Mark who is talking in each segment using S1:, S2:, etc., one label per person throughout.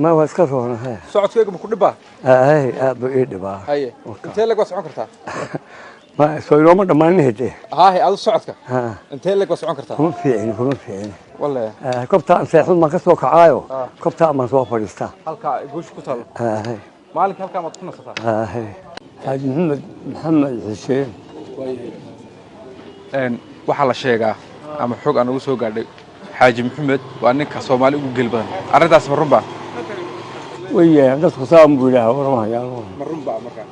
S1: ما هو اسكفون هاي
S2: صعد كيف بكون دبا
S1: هاي بقيت دبا
S2: هاي انت لك وسعون كرتا
S1: ما سوينا ما دمان هدي
S2: هاي هذا صعدك
S1: ها
S2: انت لك وسعون كرتا
S1: كم فيني
S2: والله
S1: كبتا سيحون ما كسو كعايو كبتا ما سو فريستا
S2: halka goosh ku taalo
S1: هاي
S2: maalinka halka ma ku nasataa
S1: هاي حاج محمد حسين
S2: waxa la sheegaa ama xog aan ugu soo gaadhay xaaji maxamed waa ninka Soomaali ugu galbadan arintaas ma runba
S1: ويا dadku saan buu ilaahay waramayaa
S2: ma runba marka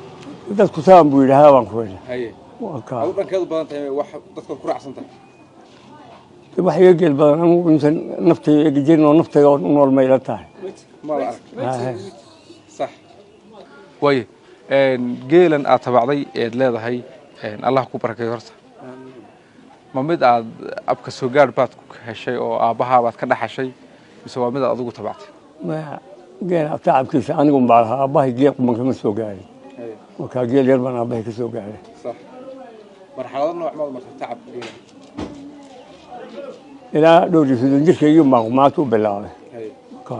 S1: dadku saan buu ilaahay waan ku weyn
S2: haye
S1: waka
S2: aad dhankeedu badan tahay wax dadka ku raacsan tahay
S1: wax iga galbadan anigu insan naftay iga jirno naftay oo nool ma ila tahay
S2: ma arag صح way geelan aad tabacday ee leedahay Allah ku barakeeyo horta ma mid aad abka soo gaar baad ku heshay oo aabaha baad ka dhaxashay mise waa mid aad adigu tabactay
S1: ma geel taabkiisa anigu baalaha aabahay geel kuma kama soo gaarin waka geel yar baan aabahay ka soo gaaray
S2: صح marxalado nooc ma taab geelan
S1: ila dhowrisiin jirkaygu ma ku bilaabay ka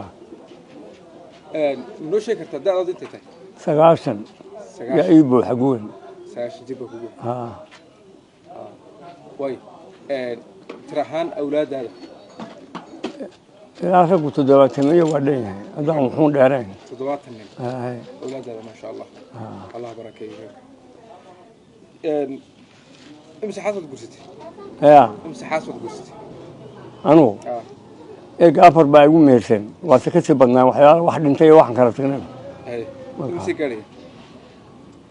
S2: noo sheeg kartaa daad intay tahay
S1: 9 ya iibo xagoon
S2: 9 jib ku way tirahan awlaadaada
S1: ila rag toddobaataniyo wadeen hadaan wuxuu dheereen
S2: 70 hay awlaadaada ma sha Allah Allah barakeeyo imsa xasad gursatay
S1: ya
S2: imsa xasad gursatay
S1: anu afar baa igu meersan waa ka sii badnaa waxyaalo wax dhintay waxan kala tagnaa
S2: hay imsa gaari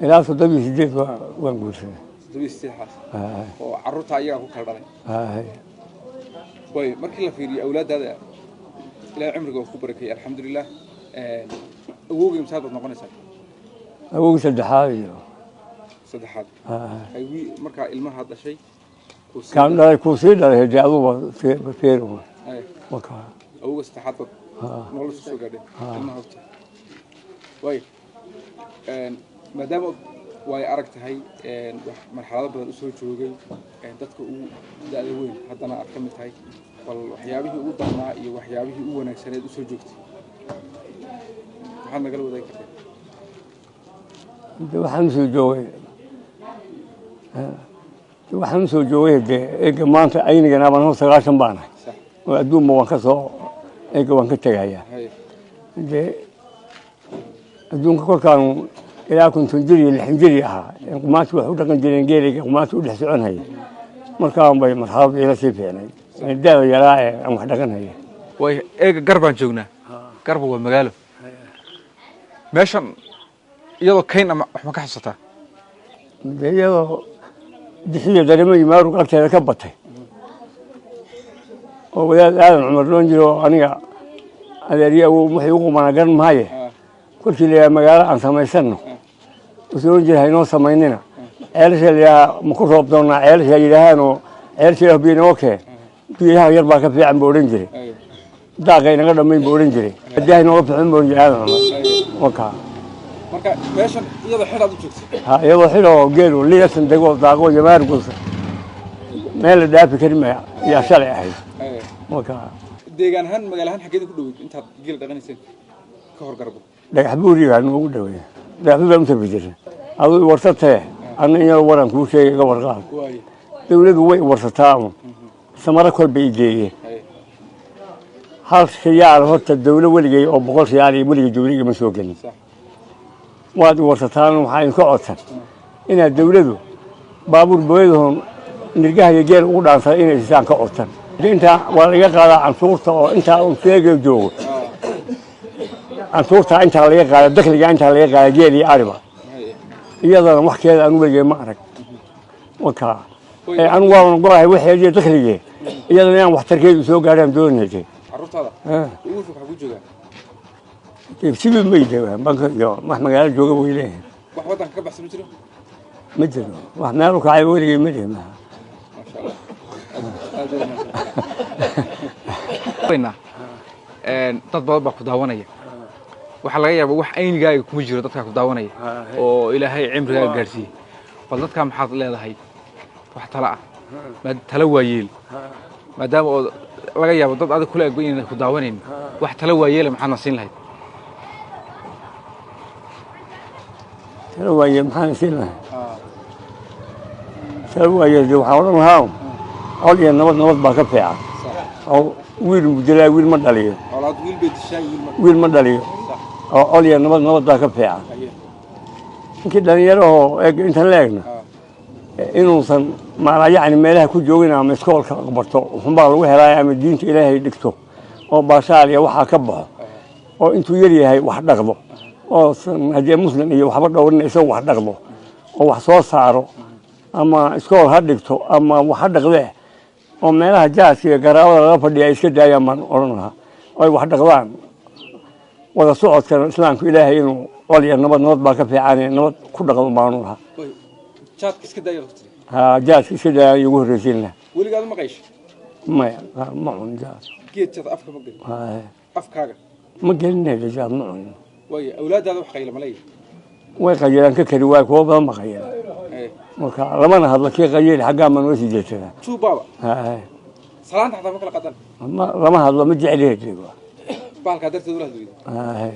S1: ila 38 waan guursaday
S2: 38 xas oo carruurta ayaga ku kala dhalay
S1: hay
S2: way markii la fiiriyo awlaadaada ila cumriga ku barakay alxamdulillah awoogi imsa dad noqonaysaa
S1: awoogi saddexaad
S2: ay marka ilmaha dhashay
S1: كان لا يكون سيد هذا جاءوا فيرو وكا
S2: أوجس تحطت نقول شو قاعدين ما هو واي ما دام واي أركت هاي مرحلة بدل أسوي شوقي تذكر ده وين حتى أنا أكمل هاي والحيابه هو ضمنا وحيابه هو نكسرت أسوي جوكتي حنا قالوا ذاك
S1: ده وحنسو جوي waxaan soo joogay eega maanta aynigana baan 9 baana oo adduunka waan ka soo eega waan ka tagayaa adduunka korkaan ilaa kuntan jiri lixin aha qumaatu wax u dhaqan jireen geeliga qumaatu u dhex soconay markaan bay marxalad ila sii fiicnay daawa yaraa aan wax dhaqanay
S2: way eega garbaan joognaa garbu waa magaalo meeshan iyadoo kayn ama wax ma ka xasuusataa
S1: iyadoo dixiyada dareemay maaru qalteeda ka batay oo wadaad aadan cumar loon jiro aniga adeeriya wuxuu ugu managan maaye kulkii la magaalo aan samaysano usoo jiray inoo samaynina ceelasha la ma ku roob doonaa ceelasha yiraahaan oo ceelasha biinoo kee biyaha yar baa ka fiican booran jiray daaqay naga dhameyn booran jiray hadii inoo fiican booran jiray aadan waka
S2: marka meeshan iyada xiraad u joogtay
S1: ha iyada xiro geelo liisan dago daaqo jamaar guusa meel dhaafi karima ya shalay ahay waka
S2: deegaan ahaan magaalahan xageed ku dhaweyd inta geel dhaqanaysay ka hor garbo
S1: dhagax buuriga ugu dhaweey dhaqada inta bijir adu warsatay aniga waran ku sheegay gabar qaad dawladdu way warsataa samara kol bay geeyay hal shiyaar horta dawladda waligay oo 100 shiyaar iyo waligay dawladda ma soo galin waad warsataan waxaan ka codsan ina dawladdu baabuur booyadon nirgaha geel ugu dhaansan inay isaan ka codsan inta waa laga qaadaa ansuurta oo inta uu sheegay joogo ansuurta inta laga qaadaa dakhliga inta laga qaadaa geel iyo ariba iyadana wax keeda aan weligay ma arag waka aan waan go'ay wixii dakhliga iyadana aan wax tarkeedu soo gaaraan doonayay
S2: carruurtada ugu fog xagu jooga
S1: تبتدي ميدة بنك يا ما إحنا قاعد جوجا ويلين.
S2: واحد وضع كبح سمجرو؟
S1: مجرو واحد ناروك عاي ويلي مجرو ما.
S2: ما شاء الله. وينا. تطبق بقداونية. وحلاقي أبو وح أين جاي كمجرو تطبق بقداونية. أو إلى هاي عمر جاي جالسي. والله كم حاط لي هذا هاي. واحد طلع. ما تلوى ييل. ما دام laga yaabo dad aad kula eegayeen ku daawaneen wax tala waayeel maxaa nasiin lahayd
S1: سلوى محان سينا سلوى يجي وحاولنا هاو أول نبض نبض باكفيع أو ويل مدلع ويل مدلعيه
S2: أولاد ويل بيت الشاي
S1: ويل مدلعيه أول نبض نبض باكفيع كده يروح أنت لاقنا إنه صن ما يعني ما له كل جوينا مسكول كقبرته وهم قالوا هلا من الدين إلهي دكتور أو باشالية وحى كبه أو أنتوا يري هاي واحد نقضه أو هذي مسلم إيه وحبر دورنا يسوي واحد نقضه أو واحد صار صاروا أما سكول هدكتو أما واحد نقضه أو ما له جالس يقرأ غفر دي إيش كده يا من أورنها أو واحد نقضان ولا صعد كان الإسلام إلهي إنه ولي النبض باكفي عاني النبض كل نقض معنوها
S2: جات كده يغطي
S1: جالس كده يقول رجلنا
S2: ولي قال ما قيش
S1: ما معون جالس
S2: كيت جات أفكار مقل أفكار
S1: مقلنا اللي جاب معون
S2: ويا أولاد هذا وحقيل ملاي
S1: ويقيلان ككري واقف ما قيل وكا لما نهض كي قيل حقا من وسجتنا
S2: شو بابا صلاة حتى مكلا قدر
S1: لما هض مجي عليه جيبه
S2: بالك قدرت تقول هذا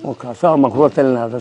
S1: وكا صار مكروه لنا هذا